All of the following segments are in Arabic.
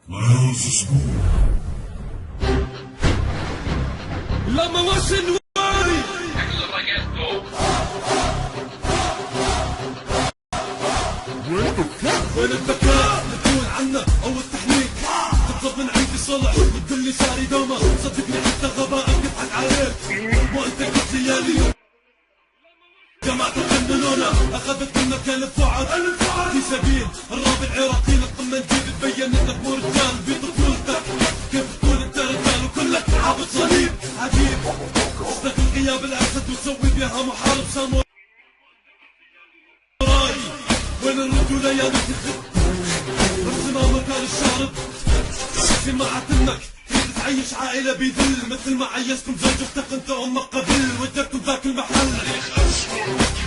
Miles to school. لما وصل واري وين الذكاء نقول عنا او التحنيك تطلب من عندي صلح وتقول لي ساري دوما صدقني حتى غباء يضحك عليك وانت قلت ليالي جماعة تجننونا اخذت منك الف وعد في سبيل الراب العراقي للقمة نجيب تبين انك مو رجال بطفولتك كيف تكون انت رجال وكلك عابد صليب عجيب تستغل غياب الاسد وتسوي بها محارب ساموراي وين الرجولة يا بنت الخد ارسمها مكان الشارب سماعة انك تريد تعيش عائلة بذل مثل ما عيشتم زوج اختك انت امك قبل وجدتم ذاك المحل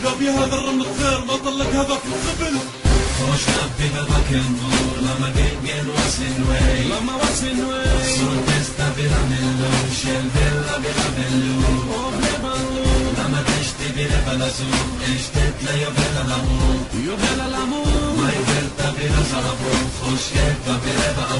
لو بهذا الرمل خير ما طلق هذاك الخبل خوشنا بهذاك النور لما جين واسن لما واسن صوت تستا بلا ملو شيل بلا ملو لما تشتي بلا سوق اشتت لا يبلا الامور ما يبلت بلا صرفو خوشك بلا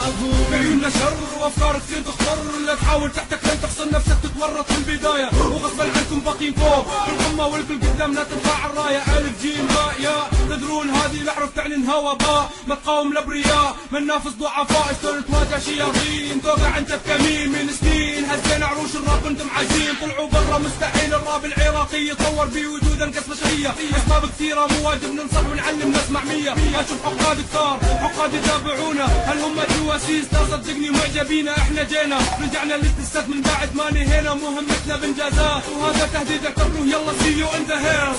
ابو بعيوننا شر وافكار كثير تخطر لا تحاول تحتك لن تحصل نفسك تتورط في البداية وغصبا عنكم باقيين فوق القمة والكل قدامنا ترفع الراية الف جيم باء يا تدرون هذه الاحرف تعلن هوا باء ما تقاوم الابرياء ما ننافس ضعفاء شلون تواجه شياطين توقع انت بكمين من سنين هزينا عروش الراب كنتم عايشين طلعوا برا مستحيل الراب العراقي يتطور بوجود انقص بشرية اسباب كثيرة مو واجب ننصح ونعلم ناس معمية اشوف عقاد كثار عقاد يتابعونا هل هم جواسيس لا صدقني معجبينا احنا جينا رجعنا للتستات من بعد ما نهينا مهمتنا بانجازات وهذا تهديد اعتبروه يلا سي يو ان ذا هير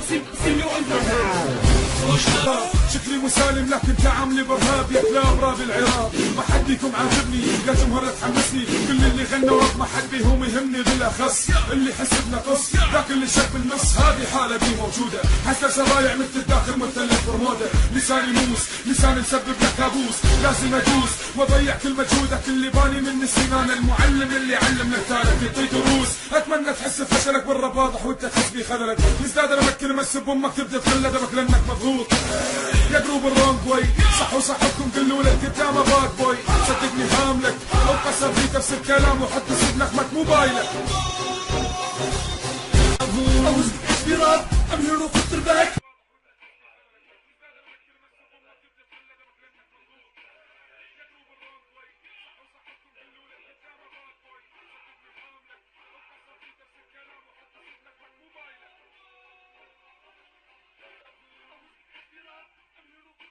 سي يو ان ذا هير شكلي مسالم لكن تعاملي برهاب يا كلاب راب العراق ما حد فيكم عاجبني يا جمهور تحمسني كل اللي غنوا راب ما حد فيهم يهمني بالاخص اللي حس بنقص ذاك اللي شك بالمس هذه حاله بي موجوده حتى شرايع مثل الداخل مثلث برمودا لساني موس لساني مسبب لك كابوس لازم ادوس واضيع كل مجهودك اللي باني من السنان المعلم اللي علم للتالف يعطي دروس اتمنى تحس بفشلك بالراب واضح وانت تحس بخللك يزداد لما كلمه تسب امك تبدا تخل ادبك لانك مضغوط يا جروب الرونج واي صح وصحكم قلوا لك قدامه باد بوي صدقني هاملك لو قصر في تفسير كلام وحط صدق نخمك موبايلك I was inspired, I'm here to put the back